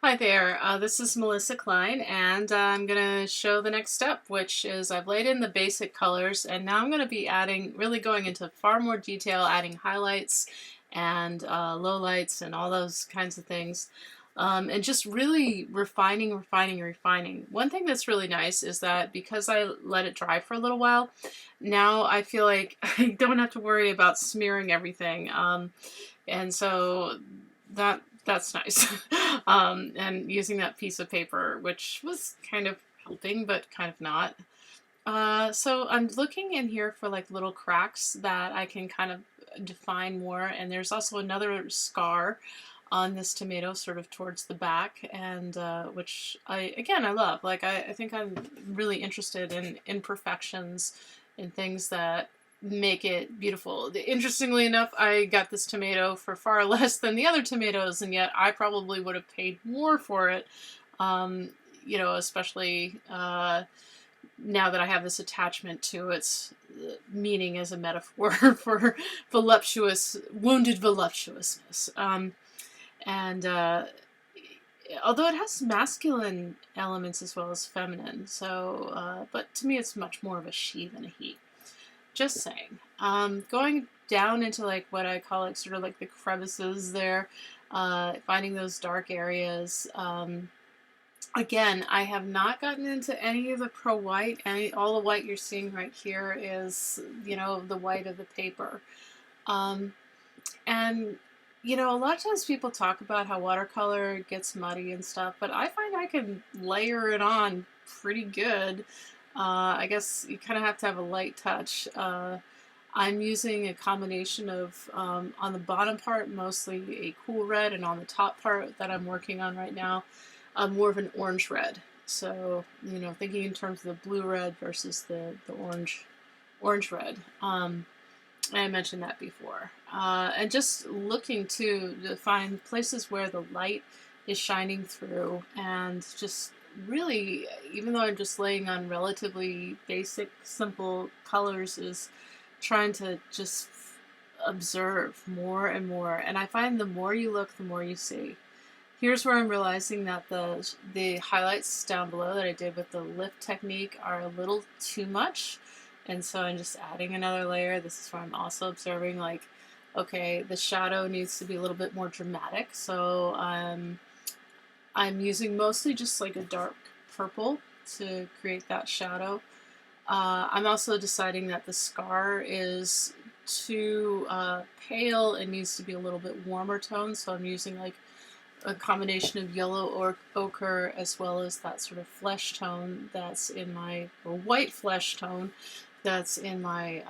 Hi there, this is Melissa Klein, and I'm going to show the next step, which is I've laid in the basic colors, and now I'm going to be really going into far more detail, adding highlights and lowlights and all those kinds of things, and just really refining. One thing that's really nice is that because I let it dry for a little while, now I feel like I don't have to worry about smearing everything, and so that's nice. And using that piece of paper, which was kind of helping, but kind of not. So I'm looking in here for like little cracks that I can kind of define more. And there's also another scar on this tomato sort of towards the back, and which I love. Like I think I'm really interested in imperfections and things that make it beautiful. Interestingly enough, I got this tomato for far less than the other tomatoes, and yet I probably would have paid more for it. Um, Especially now that I have this attachment to its meaning as a metaphor for wounded voluptuousness. And Although it has masculine elements as well as feminine, but to me it's much more of a she than a he. Just saying. Going down into like what I call like sort of like the crevices there, finding those dark areas. Again, I have not gotten into any of the pro white. All the white you're seeing right here is, the white of the paper. And a lot of times people talk about how watercolor gets muddy and stuff, but I find I can layer it on pretty good. I guess you kind of have to have a light touch. I'm using a combination of, on the bottom part, mostly a cool red, and on the top part that I'm working on right now, more of an orange red. So, thinking in terms of the blue red versus the orange red. I mentioned that before. And just looking to find places where the light is shining through, and just really, even though I'm just laying on relatively basic, simple colors, is trying to just observe more and more. And I find the more you look, the more you see. Here's where I'm realizing that the highlights down below that I did with the lift technique are a little too much. And so I'm just adding another layer. This is where I'm also observing, like, okay, the shadow needs to be a little bit more dramatic. So I'm using mostly just like a dark purple to create that shadow. I'm also deciding that the scar is too pale and needs to be a little bit warmer tone. So I'm using like a combination of yellow or ochre, as well as that sort of flesh tone that's in or white flesh tone that's in my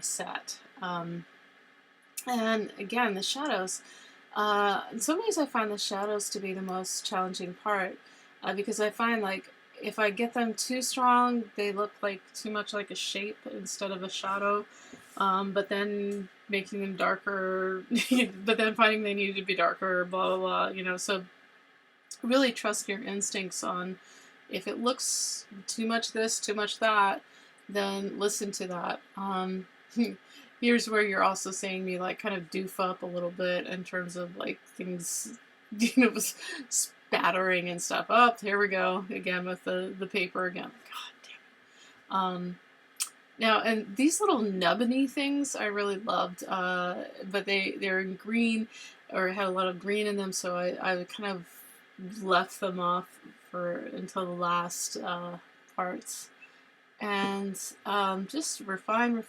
set. And again, the shadows. In some ways, I find the shadows to be the most challenging part, because I find like if I get them too strong, they look like too much like a shape instead of a shadow. But then making them darker, but then finding they need to be darker, blah blah blah. So really trust your instincts on if it looks too much this, too much that, then listen to that. Here's where you're also seeing me like kind of doof up a little bit in terms of like things, spattering and stuff. Oh, here we go again with the paper again. God damn it. Now, and these little nubbiny things I really loved, but they're in green, or had a lot of green in them, so I kind of left them off until the last parts. And just refine.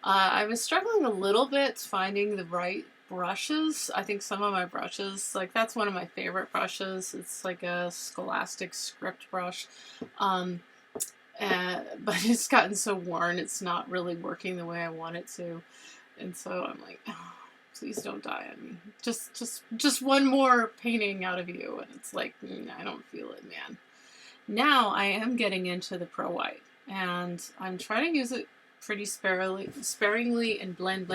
I was struggling a little bit finding the right brushes. I think some of my brushes, like that's one of my favorite brushes. It's like a Scholastic script brush. But it's gotten so worn, it's not really working the way I want it to. And so I'm like, oh, please don't die on me. Just one more painting out of you. And it's like, I don't feel it, man. Now I am getting into the Pro White, and I'm trying to use it pretty sparingly and blend.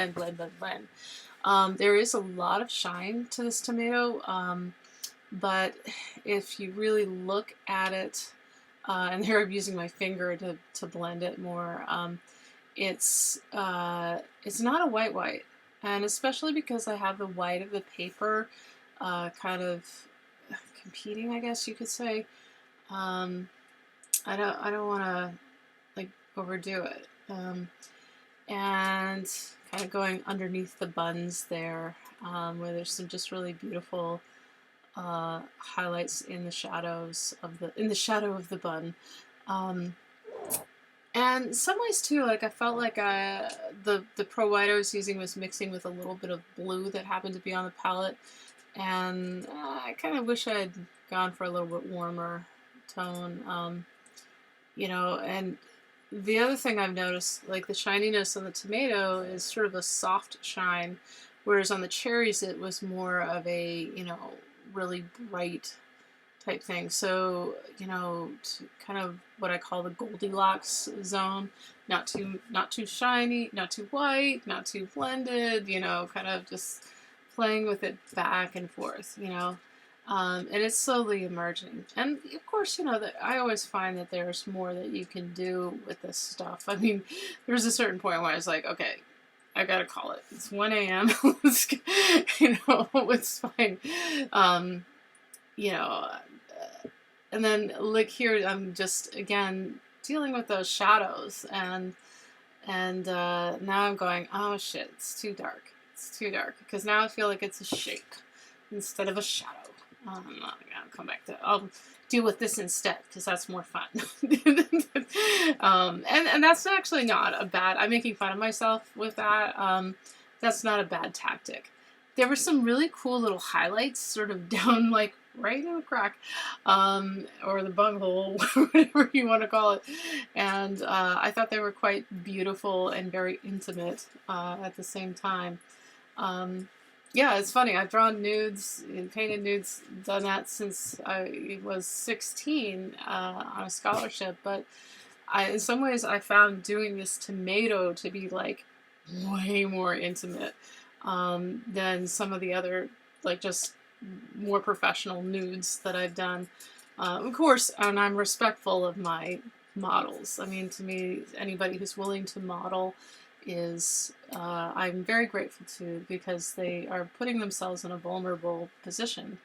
There is a lot of shine to this tomato, but if you really look at it, and here I'm using my finger to blend it more, it's not a white, and especially because I have the white of the paper kind of competing, I guess you could say. I don't want to like overdo it. And kind of going underneath the buns there, where there's some just really beautiful highlights in the shadows of the shadow of the bun. And some ways too, like I felt like the Pro White I was using was mixing with a little bit of blue that happened to be on the palette, and I kind of wish I had gone for a little bit warmer tone, you know. And the other thing I've noticed, like the shininess on the tomato is sort of a soft shine, whereas on the cherries it was more of a, you know, really bright type thing. So, you know, kind of what I call the Goldilocks zone. Not too shiny, not too white, not too blended, you know, kind of just playing with it back and forth, you know. And it's slowly emerging. And of course, you know, that I always find that there's more that you can do with this stuff. I mean, there's a certain point where I was like, okay, I gotta call it. It's 1 a.m. You know, it's fine. You know, and then like here, I'm just again dealing with those shadows, and now I'm going, oh shit, it's too dark. It's too dark because now I feel like it's a shape instead of a shadow. I'm not gonna come back to. I'll deal with this instead because that's more fun. And that's actually not a bad. I'm making fun of myself with that. That's not a bad tactic. There were some really cool little highlights, sort of down like right in the crack, or the bunghole, whatever you want to call it. And I thought they were quite beautiful and very intimate at the same time. Yeah, it's funny. I've drawn nudes and painted nudes, done that since I was 16 on a scholarship. But in some ways, I found doing this tomato to be like way more intimate than some of the other, like just more professional nudes that I've done. Of course, and I'm respectful of my models. I mean, to me, anybody who's willing to model is I'm very grateful to, because they are putting themselves in a vulnerable position.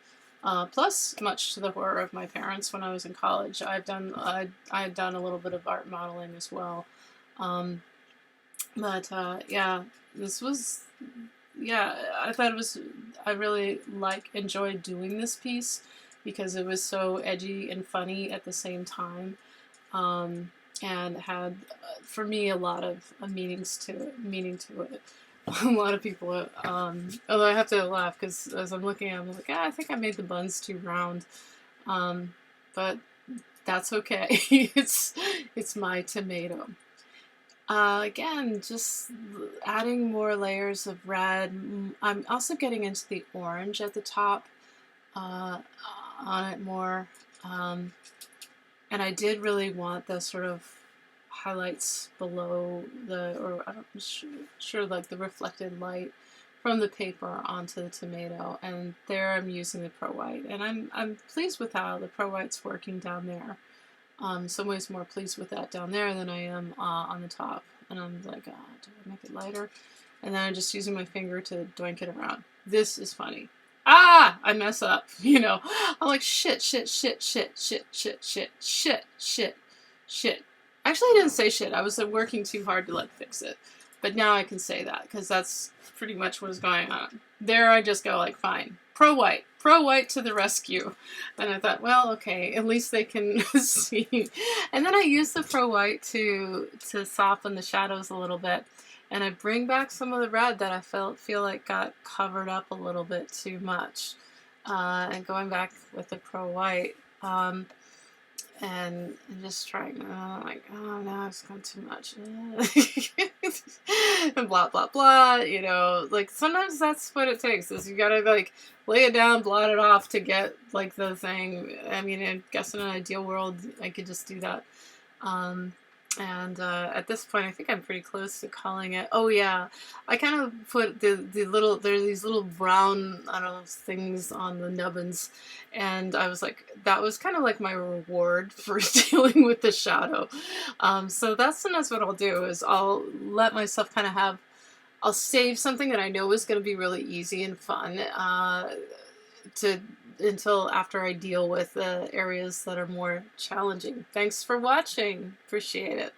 Plus, much to the horror of my parents, when I was in college, I've done a little bit of art modeling as well. Yeah, this was, yeah, I thought it was, I really enjoyed doing this piece because it was so edgy and funny at the same time. And had, for me, a lot of meaning to it. A lot of people, although I have to laugh because as I'm looking at them, I'm like, I think I made the buns too round. But that's okay. It's my tomato. Again, just adding more layers of red. I'm also getting into the orange at the top on it more. And I did really want the sort of highlights below or I'm sure like the reflected light from the paper onto the tomato. And there I'm using the Pro White, and I'm pleased with how the Pro White's working down there. Some ways more pleased with that down there than I am on the top. And I'm like, do I make it lighter? And then I'm just using my finger to doink it around. This is funny. I mess up, you know. I'm like, shit. Actually, I didn't say shit. I was working too hard to like fix it. But now I can say that because that's pretty much what is going on. There I just go like, fine. Pro White to the rescue. And I thought, well, okay, at least they can see. And then I use the Pro White to soften the shadows a little bit. And I bring back some of the red that I feel like got covered up a little bit too much. And going back with the Pro White. And just trying, like, oh no, it's gone too much. And blah, blah, blah, you know, like sometimes that's what it takes, is you gotta like lay it down, blot it off to get like the thing. I mean, I guess in an ideal world, I could just do that. And at this point, I think I'm pretty close to calling it. Oh yeah, I kind of put the little, there's these little brown, I don't know, things on the nubbins, and I was like, that was kind of like my reward for dealing with the shadow. So that's sometimes what I'll do, is I'll let myself kind of have, I'll save something that I know is going to be really easy and fun, to until after I deal with areas that are more challenging. Thanks for watching. Appreciate it.